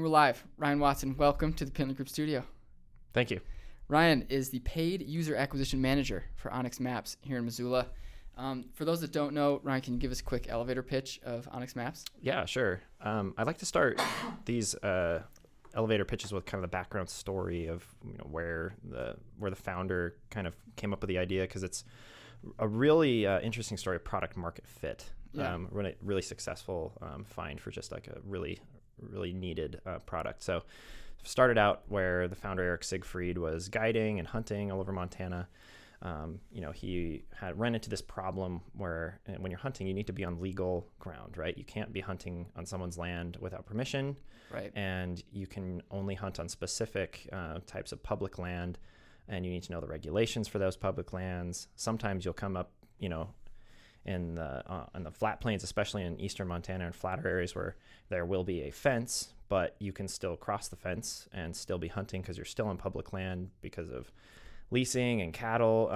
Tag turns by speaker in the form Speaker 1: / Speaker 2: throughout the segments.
Speaker 1: we're live. Ryan Watson, welcome to the Pintler Group studio.
Speaker 2: Thank you.
Speaker 1: Ryan is the paid user acquisition manager for Onyx Maps here in Missoula. For those that don't know, Ryan, can you give us a quick elevator pitch of Onyx Maps?
Speaker 2: Yeah, sure. I'd like to start these elevator pitches with kind of the background story of where the founder kind of came up with the idea, because it's a really interesting story of product market fit.
Speaker 1: Yeah.
Speaker 2: Really successful find for just like a really needed product. So started out where the founder Eric Siegfried was guiding and hunting all over Montana. He had run into this problem where when you're hunting, you need to be on legal ground, right? You can't be hunting on someone's land without permission,
Speaker 1: right? And
Speaker 2: you can only hunt on specific types of public land, and you need to know the regulations for those public lands. Sometimes you'll come up, in the flat plains, especially in eastern Montana and flatter areas where there will be a fence, but you can still cross the fence and still be hunting because you're still on public land because of leasing and cattle,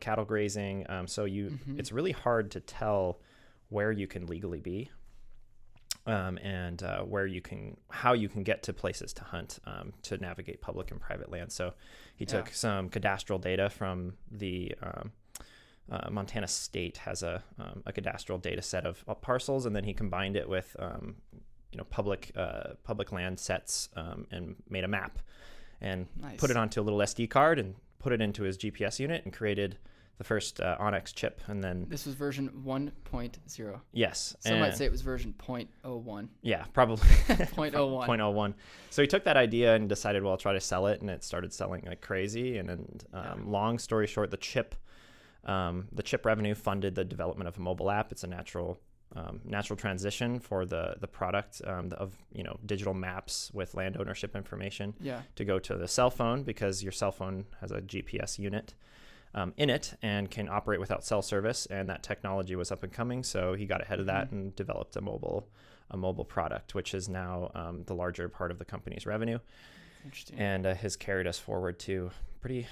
Speaker 2: cattle grazing. It's really hard to tell where you can legally be, and how you can get to places to hunt, to navigate public and private land. So he took some cadastral data from the Montana State has a cadastral data set of parcels, and then he combined it with public land sets, and made a map and put it onto a little SD card and put it into his GPS unit and created the first Onyx chip. And then
Speaker 1: this was version 1.0.
Speaker 2: Yes.
Speaker 1: Some might say it was version 0.01.
Speaker 2: Yeah, probably
Speaker 1: 0.01.
Speaker 2: 0.01. So he took that idea and decided, well, I'll try to sell it, and it started selling like crazy. And long story short, the chip revenue funded the development of a mobile app. It's a natural transition for the product of digital maps with land ownership information to go to the cell phone, because your cell phone has a GPS unit in it and can operate without cell service, and that technology was up and coming. So he got ahead of that and developed a mobile product, which is now the larger part of the company's revenue.
Speaker 1: Interesting.
Speaker 2: And has carried us forward to pretty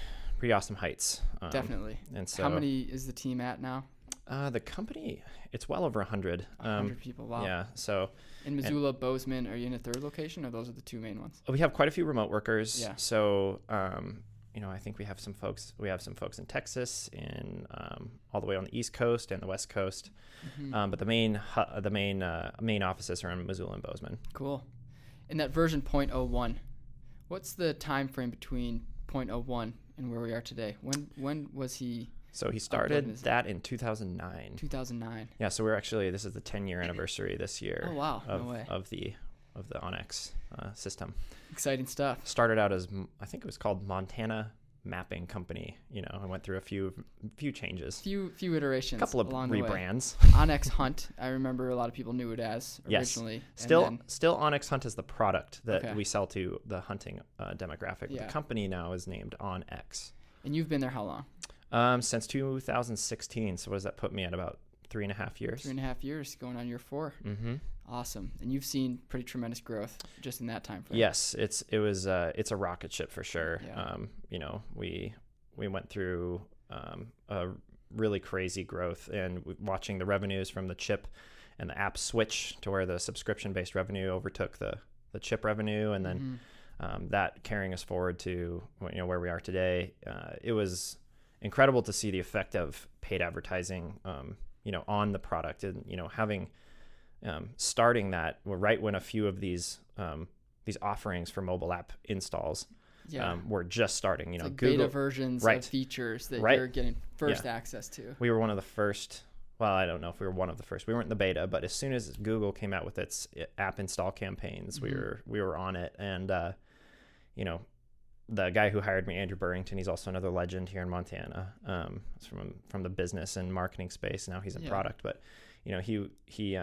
Speaker 2: awesome heights.
Speaker 1: Definitely.
Speaker 2: And so,
Speaker 1: how many is the team at now?
Speaker 2: The company, it's well over 100.
Speaker 1: 100 people, wow.
Speaker 2: Yeah, so...
Speaker 1: In Missoula, Bozeman, are you in a third location, or those are the two main ones?
Speaker 2: We have quite a few remote workers.
Speaker 1: Yeah.
Speaker 2: So, I think we have some folks in Texas, in all the way on the East Coast and the West Coast. Mm-hmm. But the main offices are in Missoula and Bozeman.
Speaker 1: Cool. In that version 0.01, what's the time frame between 0.01 and where we are today? When was he...
Speaker 2: So he started that in 2009.
Speaker 1: 2009.
Speaker 2: Yeah, so this is the 10-year anniversary this year.
Speaker 1: Oh, wow.
Speaker 2: Of,
Speaker 1: no way.
Speaker 2: of the Onyx system.
Speaker 1: Exciting stuff.
Speaker 2: Started out as, I think it was called Montana Mapping Company. I went through a few changes.
Speaker 1: Few iterations.
Speaker 2: A couple of
Speaker 1: along
Speaker 2: rebrands.
Speaker 1: Onyx Hunt, I remember a lot of people knew it as originally.
Speaker 2: Yes. Still Onyx Hunt is the product that we sell to the hunting demographic.
Speaker 1: Yeah.
Speaker 2: The company now is named OnX.
Speaker 1: And you've been there how long?
Speaker 2: Since 2016. So what does that put me at, about 3.5 years?
Speaker 1: 3.5 years, going on year 4.
Speaker 2: Mm-hmm.
Speaker 1: Awesome. And you've seen pretty tremendous growth just in that time frame.
Speaker 2: Yes, it's a rocket ship for sure.
Speaker 1: Yeah.
Speaker 2: We went through a really crazy growth, and watching the revenues from the chip and the app switch to where the subscription-based revenue overtook the chip revenue, and then that carrying us forward to where we are today. It was incredible to see the effect of paid advertising, on the product, and having starting that right when a few of these offerings for mobile app installs were just starting.
Speaker 1: It's like
Speaker 2: Google
Speaker 1: beta versions of features that you're getting first access to.
Speaker 2: We were one of the first. Well, I don't know if we were one of the first. We weren't in the beta, but as soon as Google came out with its app install campaigns, we were on it, and the guy who hired me, Andrew Burrington, he's also another legend here in Montana. It's from the business and marketing space. Now he's in product, but he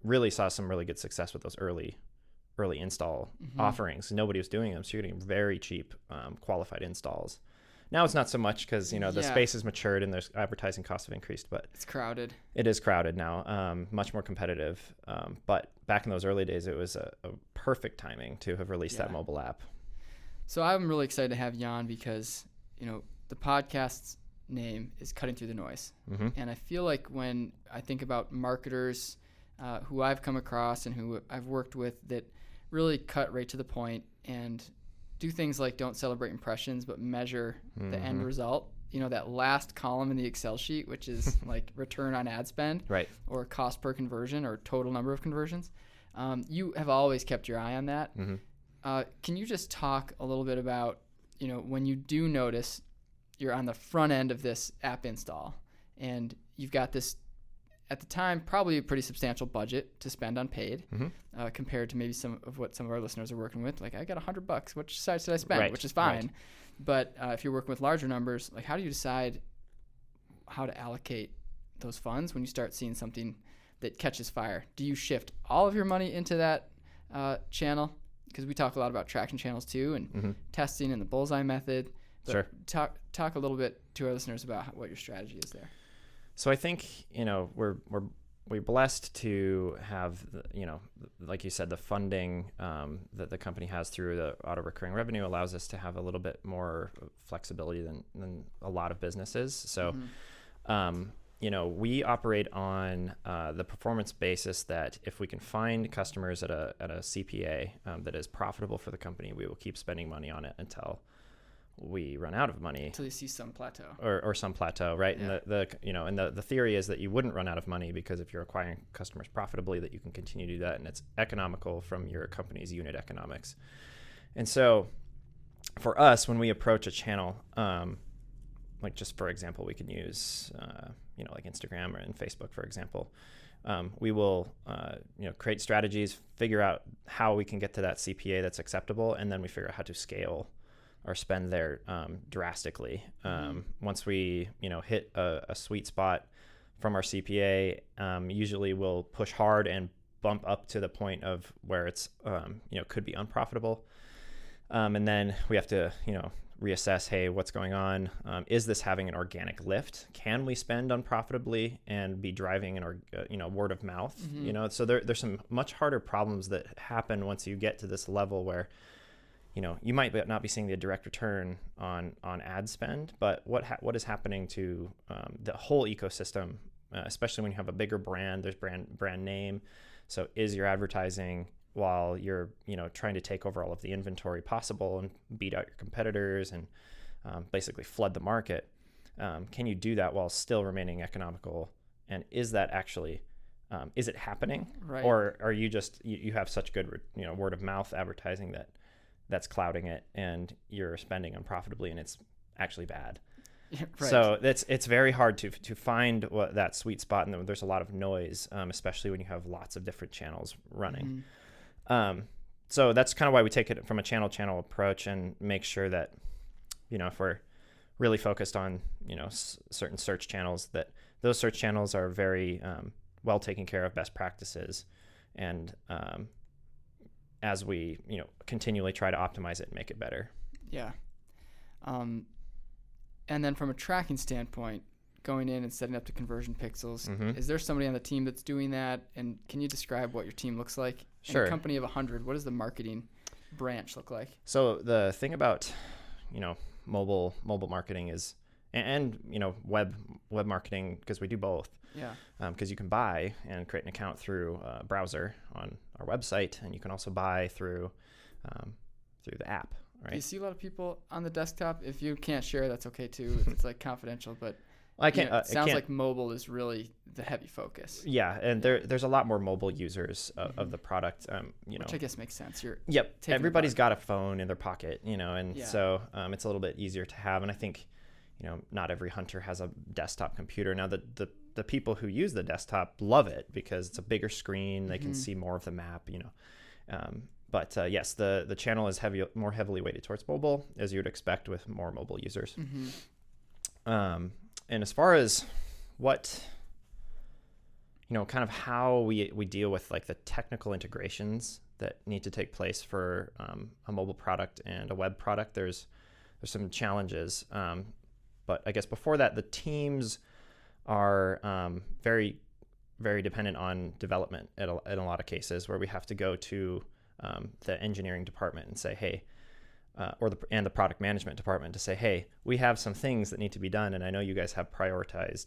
Speaker 2: really saw some really good success with those early install offerings. Nobody was doing them, so you're getting very cheap qualified installs. Now it's not so much because the space has matured and there's advertising costs have increased, but
Speaker 1: it's crowded.
Speaker 2: It is crowded now, much more competitive. But back in those early days, it was a perfect timing to have released that mobile app.
Speaker 1: So I'm really excited to have you on because, the podcast's name is Cutting Through the Noise. Mm-hmm. And I feel like when I think about marketers who I've come across and who I've worked with that really cut right to the point and do things like don't celebrate impressions, but measure the end result. You know, that last column in the Excel sheet, which is like return on ad spend,
Speaker 2: Right.
Speaker 1: or cost per conversion, or total number of conversions. You have always kept your eye on that. Can you just talk a little bit about, you know, when you do notice you're on the front end of this app install and you've got this, at the time, probably a pretty substantial budget to spend on paid, compared to maybe some of our listeners are working with. Like, I got $100. Which side should I spend?
Speaker 2: Right.
Speaker 1: Which is fine.
Speaker 2: Right.
Speaker 1: But if you're working with larger numbers, like, how do you decide how to allocate those funds when you start seeing something that catches fire? Do you shift all of your money into that channel? Because we talk a lot about traction channels too, and testing and the bullseye method. But
Speaker 2: Sure.
Speaker 1: Talk a little bit to our listeners about what your strategy is there.
Speaker 2: So I think, you know, we're blessed to have, you know, like you said, the funding that the company has through the auto recurring revenue allows us to have a little bit more flexibility than a lot of businesses. So, you know, we operate on the performance basis that if we can find customers at a CPA that is profitable for the company, we will keep spending money on it until we run out of money,
Speaker 1: until you see some plateau
Speaker 2: or some plateau, right?
Speaker 1: Yeah.
Speaker 2: And the theory is that you wouldn't run out of money, because if you're acquiring customers profitably, that you can continue to do that, and it's economical from your company's unit economics. And so for us, when we approach a channel, like, just for example, we can use you know, like Instagram and Facebook, for example. We will you know, create strategies, figure out how we can get to that CPA that's acceptable, and then we figure out how to scale our spend there drastically. Once we, you know, hit a sweet spot from our CPA, usually we'll push hard and bump up to the point of where it's you know, could be unprofitable, and then we have to, you know, reassess, hey, what's going on? Is this having an organic lift? Can we spend unprofitably and be driving you know, word of mouth? You know, so there's some much harder problems that happen once you get to this level where, you know, you might not be seeing the direct return on ad spend, but what is happening to the whole ecosystem, especially when you have a bigger brand, there's brand name. So is your advertising, while you're, you know, trying to take over all of the inventory possible and beat out your competitors and basically flood the market, can you do that while still remaining economical? And is that actually, is it happening?
Speaker 1: Right.
Speaker 2: Or are you just, you have such good, you know, word of mouth advertising that's clouding it, and you're spending unprofitably and it's actually bad?
Speaker 1: Right.
Speaker 2: So it's very hard to find that sweet spot, and there's a lot of noise, especially when you have lots of different channels running. So that's kind of why we take it from a channel approach and make sure that, you know, if we're really focused on, you know, certain search channels, that those search channels are very well taken care of, best practices, and as we, you know, continually try to optimize it and make it better.
Speaker 1: Yeah. And then from a tracking standpoint, going in and setting up the conversion pixels, is there somebody on the team that's doing that? And can you describe what your team looks like?
Speaker 2: Sure.
Speaker 1: In a company of 100, what does the marketing branch look like?
Speaker 2: So the thing about, you know, mobile marketing is, and you know, web marketing, because we do both.
Speaker 1: Yeah.
Speaker 2: Because you can buy and create an account through a browser on our website, and you can also buy through the app. Right.
Speaker 1: Do you see a lot of people on the desktop? If you can't share, that's okay too. If it's like confidential, but
Speaker 2: I can't.
Speaker 1: You know, it sounds like mobile is really the heavy focus.
Speaker 2: Yeah, and there's a lot more mobile users of the product. You know,
Speaker 1: which I guess makes sense.
Speaker 2: Everybody's got a phone in their pocket, you know, and
Speaker 1: Yeah.
Speaker 2: so it's a little bit easier to have. And I think, you know, not every hunter has a desktop computer. Now, the people who use the desktop love it because it's a bigger screen. They can see more of the map, you know. But yes, the channel is more heavily weighted towards mobile, as you would expect with more mobile users. And as far as what, you know, kind of how we deal with like the technical integrations that need to take place for a mobile product and a web product, there's some challenges. But I guess before that, the teams are very, very dependent on development in a lot of cases, where we have to go to the engineering department and say, hey, and the product management department to say, hey, we have some things that need to be done, and I know you guys have prioritized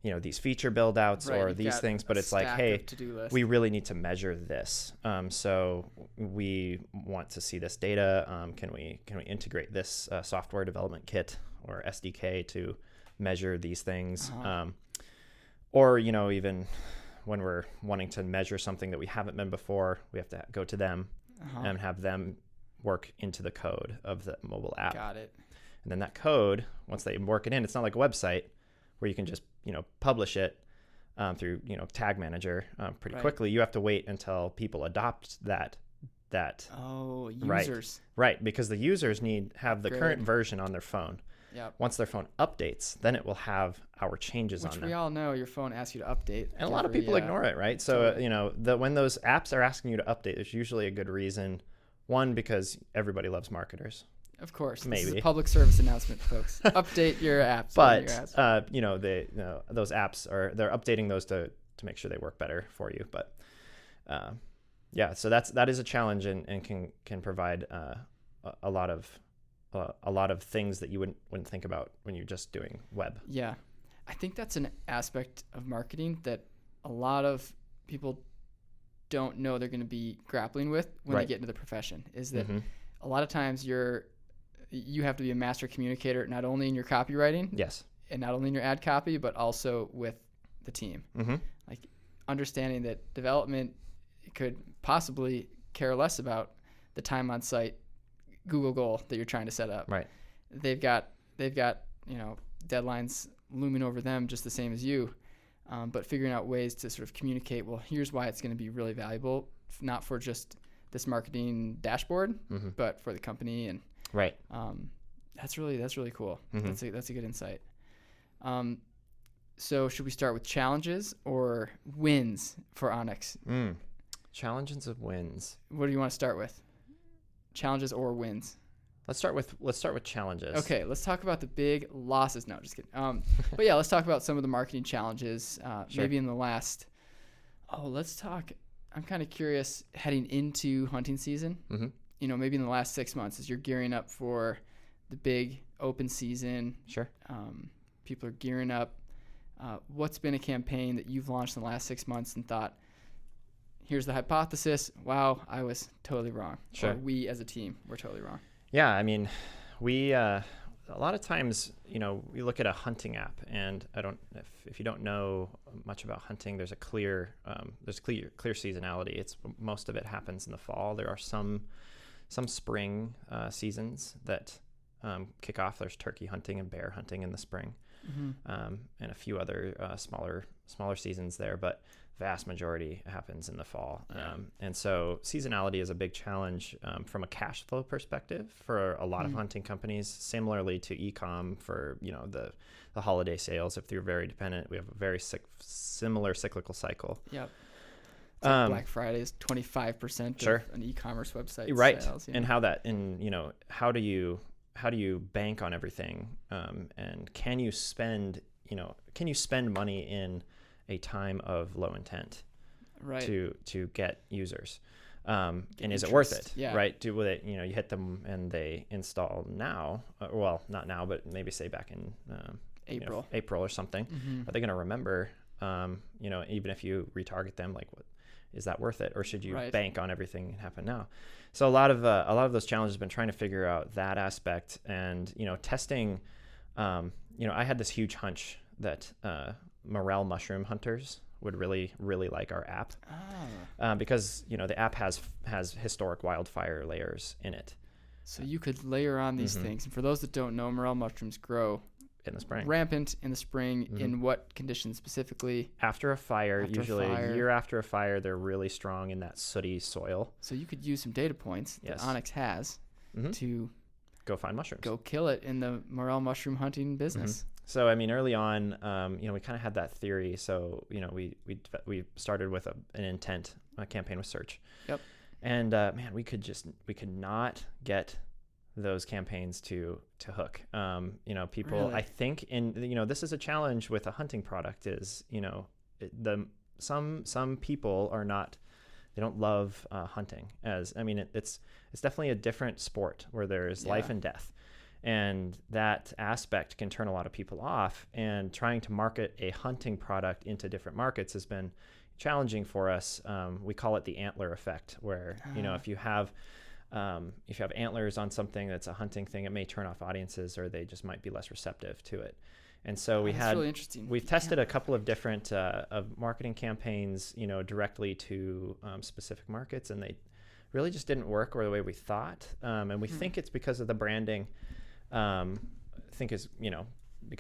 Speaker 2: these feature build outs
Speaker 1: Right,
Speaker 2: or
Speaker 1: you've
Speaker 2: these
Speaker 1: got
Speaker 2: things, but
Speaker 1: a
Speaker 2: it's like,
Speaker 1: stack
Speaker 2: hey,
Speaker 1: of to-do lists.
Speaker 2: we really need to measure this. So we want to see this data. Can we integrate this software development kit or SDK to measure these things? Or, even when we're wanting to measure something that we haven't been before, we have to go to them and have them work into the code of the mobile app.
Speaker 1: Got it.
Speaker 2: And then that code, once they work it in, it's not like a website where you can just, publish it through, Tag Manager pretty quickly. You have to wait until people adopt that.
Speaker 1: Oh, users.
Speaker 2: Right, because the users have the current version on their phone.
Speaker 1: Yep.
Speaker 2: Once their phone updates, then it will have our changes on
Speaker 1: Which
Speaker 2: there.
Speaker 1: we all know your phone asks you to update.
Speaker 2: And a lot of people ignore it, right? So, when those apps are asking you to update, there's usually a good reason. One, because everybody loves marketers.
Speaker 1: Of course.
Speaker 2: Maybe.
Speaker 1: This is a public service announcement, folks. Update your apps.
Speaker 2: But, those apps they're updating those to make sure they work better for you. But, so that is a challenge and can provide a lot of things that you wouldn't think about when you're just doing web.
Speaker 1: Yeah. I think that's an aspect of marketing that a lot of people don't know they're going to be grappling with when they get into the profession, is that a lot of times you have to be a master communicator, not only in your copywriting,
Speaker 2: yes,
Speaker 1: and not only in your ad copy, but also with the team. Like understanding that development could possibly care less about the time on site Google goal that you're trying to set up.
Speaker 2: Right.
Speaker 1: They've got deadlines looming over them just the same as you, but figuring out ways to sort of communicate. Well, here's why it's going to be really valuable, not for just this marketing dashboard, but for the company. And
Speaker 2: right.
Speaker 1: That's really cool. That's a good insight. So should we start with challenges or wins for Onyx?
Speaker 2: Challenges of wins.
Speaker 1: What do you want to start with? Challenges or wins?
Speaker 2: Let's start with challenges.
Speaker 1: Okay, let's talk about the big losses. No, just kidding. But yeah, let's talk about some of the marketing challenges.
Speaker 2: Sure.
Speaker 1: Maybe in the last. Let's talk. I'm kind of curious heading into hunting season. Maybe in the last 6 months as you're gearing up for the big open season.
Speaker 2: Sure.
Speaker 1: People are gearing up. What's been a campaign that you've launched in the last 6 months and thought, here's the hypothesis. Wow, I was totally wrong.
Speaker 2: Sure.
Speaker 1: Or we as a team were totally wrong.
Speaker 2: Yeah, I mean, we a lot of times, we look at a hunting app, and if you don't know much about hunting, there's clear seasonality. Most of it happens in the fall. There are some spring seasons that kick off. There's turkey hunting and bear hunting in the spring, and a few other smaller seasons there, but vast majority happens in the fall. And so seasonality is a big challenge from a cash flow perspective for a lot of hunting companies, similarly to e-com for, the holiday sales. If they're very dependent, we have a very similar cyclical cycle.
Speaker 1: Yep. Like Black Friday is 25%
Speaker 2: Sure.
Speaker 1: of an e-commerce website
Speaker 2: Right.
Speaker 1: sales.
Speaker 2: And how do you bank on everything? And can you spend money in a time of low intent,
Speaker 1: right,
Speaker 2: to get users, and is it
Speaker 1: interest.
Speaker 2: worth it?
Speaker 1: Yeah.
Speaker 2: Right. You hit them and they install now, well, not now, but maybe say back in April or something. Are they going to remember? Even if you retarget them, like, what is that worth it, or should you bank on everything happen now? So a lot of those challenges have been trying to figure out that aspect, and testing. I had this huge hunch that morel mushroom hunters would really, really like our app, because the app has historic wildfire layers in it.
Speaker 1: So you could layer on these things. And for those that don't know, morel mushrooms grow
Speaker 2: in the spring,
Speaker 1: rampant in the spring. In what conditions specifically?
Speaker 2: After a fire, usually a year after a fire, they're really strong in that sooty soil.
Speaker 1: So you could use some data points that Onyx has to
Speaker 2: go find mushrooms,
Speaker 1: go kill it in the morel mushroom hunting business.
Speaker 2: So, I mean, early on, we kind of had that theory. So, we started with an intent campaign with search.
Speaker 1: Yep.
Speaker 2: And we could not get those campaigns to hook. People,
Speaker 1: really?
Speaker 2: I think, this is a challenge with a hunting product is, some people are not, they don't love hunting it's definitely a different sport where there's life and death. And that aspect can turn a lot of people off. And trying to market a hunting product into different markets has been challenging for us. We call it the Antler Effect, where if you have antlers on something that's a hunting thing, it may turn off audiences, or they just might be less receptive to it. And so
Speaker 1: that's really interesting.
Speaker 2: We've tested a couple of different of marketing campaigns, directly to specific markets, and they really just didn't work or the way we thought. And we think it's because of the branding. Because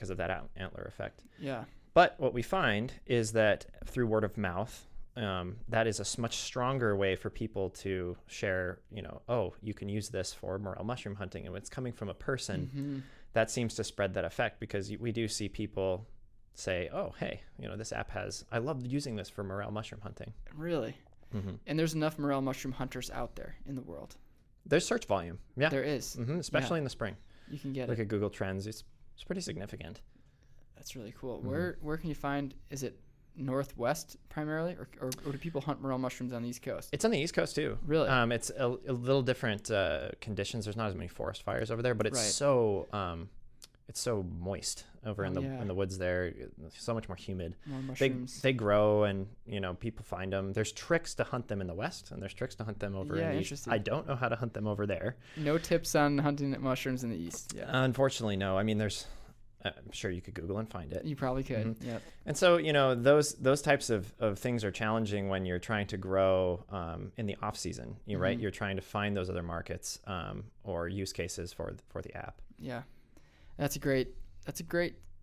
Speaker 2: of that Antler Effect.
Speaker 1: Yeah.
Speaker 2: But what we find is that through word of mouth, that is a much stronger way for people to share, oh, you can use this for morel mushroom hunting. And when it's coming from a person, that seems to spread that effect, because we do see people say, oh, hey, this app I love using this for morel mushroom hunting.
Speaker 1: Really? Mm-hmm. And there's enough morel mushroom hunters out there in the world.
Speaker 2: There's search volume. Yeah.
Speaker 1: There is.
Speaker 2: Especially in the spring.
Speaker 1: You can get
Speaker 2: Look at Google Trends. It's pretty significant.
Speaker 1: That's really cool. Where can you find, is it Northwest primarily, or do people hunt morel mushrooms on the East Coast?
Speaker 2: It's on the East Coast too.
Speaker 1: Really?
Speaker 2: It's a little different conditions. There's not as many forest fires over there, but it's so moist over in the woods there. It's so much more humid.
Speaker 1: More mushrooms.
Speaker 2: They grow, and people find them. There's tricks to hunt them in the West, and there's tricks to hunt them over in the East. I don't know how to hunt them over there.
Speaker 1: No tips on hunting mushrooms in the East. Yeah.
Speaker 2: Unfortunately, no. I mean, I'm sure you could Google and find it.
Speaker 1: You probably could. Mm-hmm. Yeah.
Speaker 2: And so, those types of things are challenging when you're trying to grow in the off season, right? You're trying to find those other markets or use cases for the app.
Speaker 1: Yeah. That's a great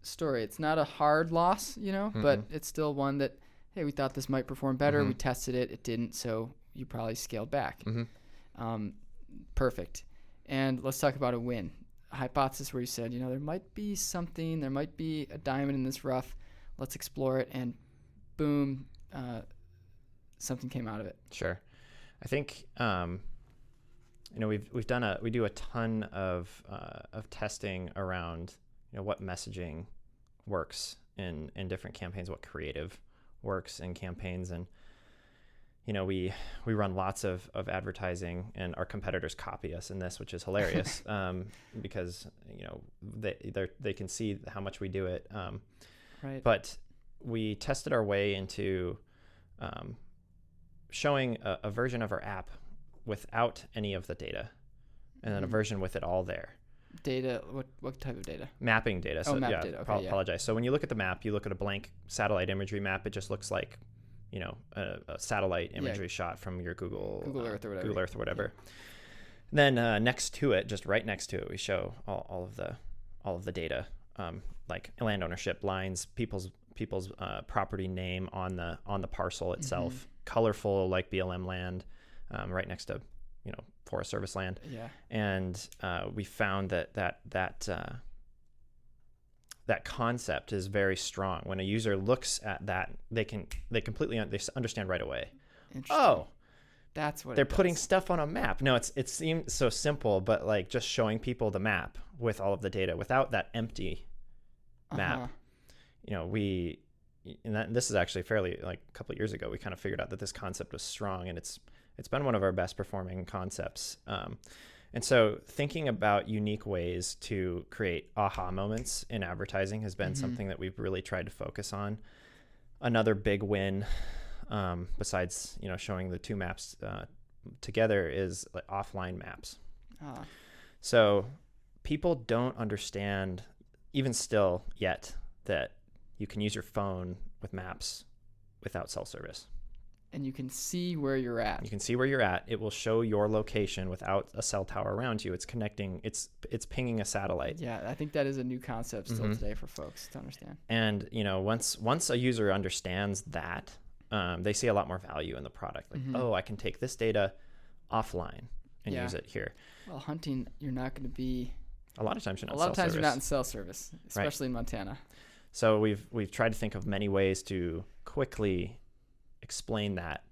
Speaker 1: story. It's not a hard loss, but it's still one that, hey, we thought this might perform better. We tested it. It didn't. So you probably scaled back. Perfect. And let's talk about a win. A hypothesis where you said, there might be something, there might be a diamond in this rough. Let's explore it. And boom, something came out of it.
Speaker 2: Sure. I think, we do a ton of testing around, what messaging works in different campaigns, what creative works in campaigns. And, we run lots of advertising, and our competitors copy us in this, which is hilarious because, they can see how much we do it.
Speaker 1: Right.
Speaker 2: But we tested our way into showing a version of our app without any of the data, and then a version with it all there.
Speaker 1: Data, what type of data?
Speaker 2: Mapping data. So
Speaker 1: map data. Okay,
Speaker 2: apologize. So when you look at the map, you look at a blank satellite imagery map, it just looks like, a satellite imagery shot from your Google Earth or whatever. Yeah. Then next to it, just right next to it, we show all of the data, like land ownership lines, people's property name on the parcel itself, colorful like BLM land, right next to Forest Service land.
Speaker 1: Yeah. And
Speaker 2: we found that concept is very strong. When a user looks at that, they completely understand right away. Oh,
Speaker 1: that's what
Speaker 2: they're putting stuff on a map. No, it seems so simple, but like just showing people the map with all of the data without that empty map. This is actually fairly, like, a couple of years ago, we kind of figured out that this concept was strong, and it's been one of our best performing concepts. And so thinking about unique ways to create aha moments in advertising has been something that we've really tried to focus on. Another big win, besides, showing the two maps together, is like offline maps. So people don't understand, even still yet, that you can use your phone with maps without cell service.
Speaker 1: And you can see where you're at.
Speaker 2: It will show your location without a cell tower around you. It's connecting. It's pinging a satellite.
Speaker 1: Yeah, I think that is a new concept still today for folks to understand.
Speaker 2: And once a user understands that, they see a lot more value in the product. Like, oh, I can take this data offline and use it here.
Speaker 1: Well, hunting, you're not going to be.
Speaker 2: A lot of times you're not.
Speaker 1: You're not in cell service, especially in Montana.
Speaker 2: So we've tried to think of many ways to quickly explain that,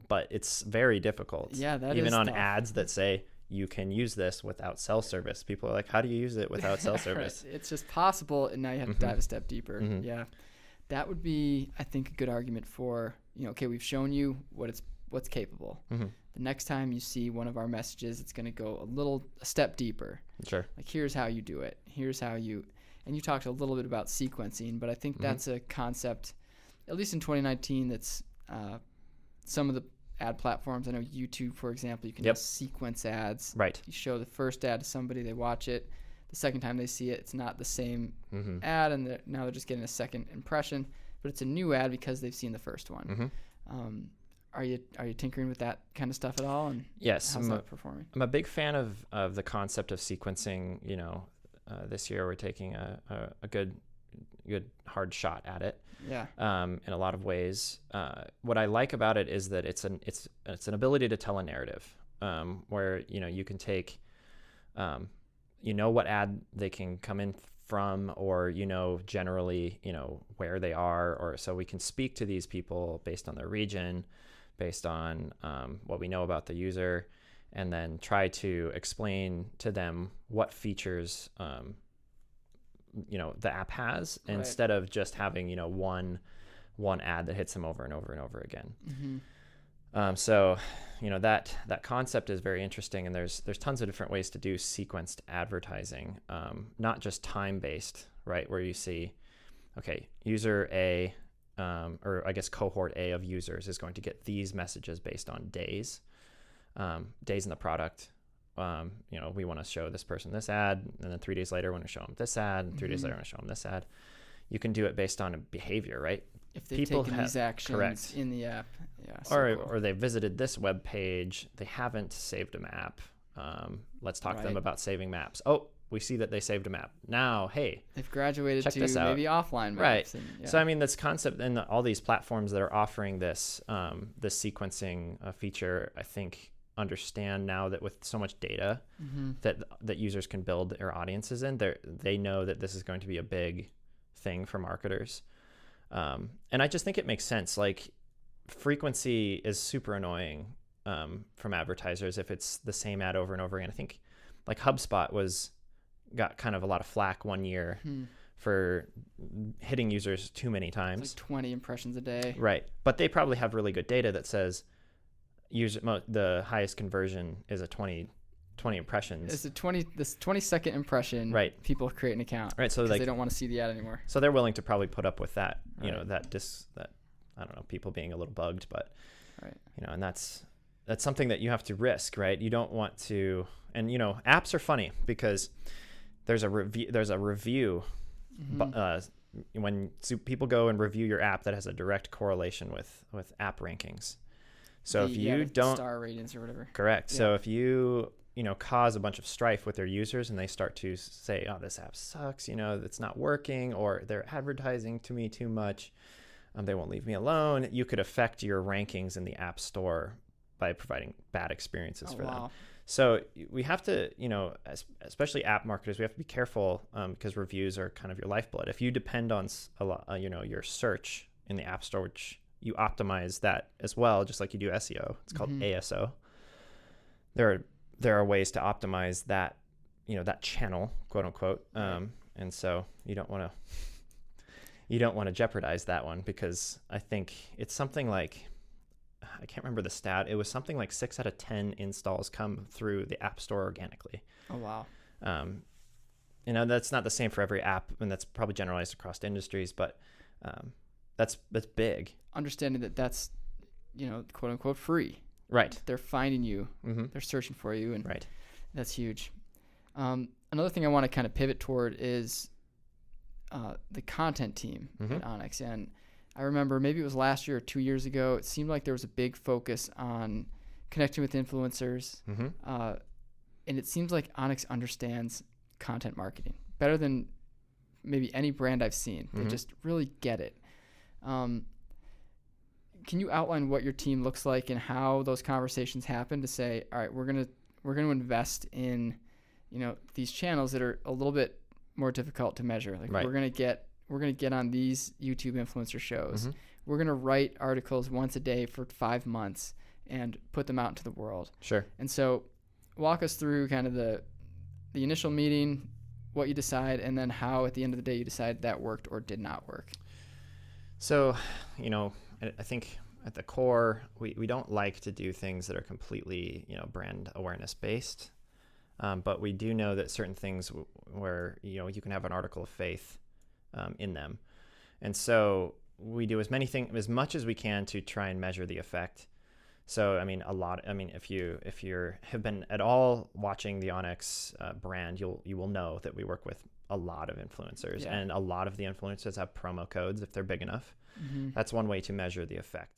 Speaker 2: but it's very difficult.
Speaker 1: Yeah, that
Speaker 2: even
Speaker 1: is
Speaker 2: on
Speaker 1: tough.
Speaker 2: Ads that say you can use this without cell service. People are like, how do you use it without cell service?
Speaker 1: Right. It's just possible, and now you have to dive a step deeper. Yeah, that would be, I think, a good argument for, okay, we've shown you what what's capable.
Speaker 2: Mm-hmm.
Speaker 1: The next time you see one of our messages, it's going to go a step deeper.
Speaker 2: Sure.
Speaker 1: Like, here's how you do it. Here's how you, and you talked a little bit about sequencing, but I think that's a concept, at least in 2019, that's some of the ad platforms. I know YouTube, for example, you can just sequence ads.
Speaker 2: Right.
Speaker 1: You show the first ad to somebody, they watch it. The second time they see it, it's not the same ad, and now they're just getting a second impression, but it's a new ad because they've seen the first one. Are you tinkering with that kind of stuff at all? And
Speaker 2: yes,
Speaker 1: how's that performing?
Speaker 2: I'm a big fan of the concept of sequencing. This year we're taking a good hard shot at it.
Speaker 1: Yeah.
Speaker 2: In a lot of ways. What I like about it is that it's an ability to tell a narrative, where you can take what ad they can come in from, or generally where they are, or so we can speak to these people based on their region, based on what we know about the user, and then try to explain to them what features the app has, instead of just having one ad that hits them over and over and over again. So that concept is very interesting, and there's tons of different ways to do sequenced advertising, not just time-based, right, where you see, okay, user A, or I guess cohort A of users is going to get these messages based on days in the product. We want to show this person this ad, and then 3 days later, we want to show them this ad, and 3 days later, we want to show them this ad. You can do it based on a behavior, right?
Speaker 1: If they've taken these actions in the app. Yeah. So
Speaker 2: or they visited this web page, they haven't saved a map. Let's talk to them about saving maps. Oh, we see that they saved a map. Now, hey,
Speaker 1: they've graduated
Speaker 2: check
Speaker 1: to
Speaker 2: this out.
Speaker 1: maybe offline maps.
Speaker 2: Right.
Speaker 1: And,
Speaker 2: So I mean, this concept and all these platforms that are offering this sequencing feature, I think, understand now that with so much data that users can build their audiences in, they know that this is going to be a big thing for marketers. And I just think it makes sense. Like, frequency is super annoying from advertisers if it's the same ad over and over again. I think like HubSpot got kind of a lot of flack one year for hitting users too many times.
Speaker 1: It's like 20 impressions a day.
Speaker 2: Right. But they probably have really good data that says the highest conversion is a 20 impressions.
Speaker 1: It's this 20-second impression.
Speaker 2: Right.
Speaker 1: People create an account.
Speaker 2: Right. So
Speaker 1: they don't want to see the ad anymore.
Speaker 2: So they're willing to probably put up with that. That I don't know, people being a little bugged, but and that's something that you have to risk, right? You don't want to, and apps are funny because there's a review. When people go and review your app, that has a direct correlation with app rankings. So if you don't
Speaker 1: star ratings or whatever.
Speaker 2: Correct. Yeah. So if you cause a bunch of strife with their users and they start to say, oh, this app sucks, it's not working, or they're advertising to me too much, they won't leave me alone, you could affect your rankings in the app store by providing bad experiences for them. So we have to, especially app marketers, we have to be careful because reviews are kind of your lifeblood. If you depend on a lot, your search in the app store, which you optimize that as well, just like you do SEO. It's called ASO. There are ways to optimize that, that channel, quote unquote. And so you don't want to jeopardize that one, because I think it's something like, I can't remember the stat. It was something like 6 out of 10 installs come through the app store organically.
Speaker 1: Oh, wow.
Speaker 2: That's not the same for every app, and that's probably generalized across industries, but that's big.
Speaker 1: Understanding that that's, quote unquote free.
Speaker 2: Right.
Speaker 1: They're finding you. They're searching for you. And
Speaker 2: right.
Speaker 1: That's huge. Another thing I want to kind of pivot toward is the content team at Onyx. And I remember maybe it was last year or 2 years ago, it seemed like there was a big focus on connecting with influencers. And it seems like Onyx understands content marketing better than maybe any brand I've seen. They just really get it. Can you outline what your team looks like and how those conversations happen to say, all right, we're gonna invest in, these channels that are a little bit more difficult to measure. Like we're gonna get on these YouTube influencer shows. We're gonna write articles once a day for 5 months and put them out into the world.
Speaker 2: Sure.
Speaker 1: And so, walk us through kind of the initial meeting, what you decide, and then how at the end of the day you decide that worked or did not work.
Speaker 2: So, I think at the core, we don't like to do things that are completely, brand awareness based. But we do know that certain things where, you can have an article of faith in them. And so we do as much as we can to try and measure the effect. So, if you have been at all watching the Onyx brand, you will know that we work with a lot of influencers, and a lot of the influencers have promo codes if they're big enough. Mm-hmm. That's one way to measure the effect.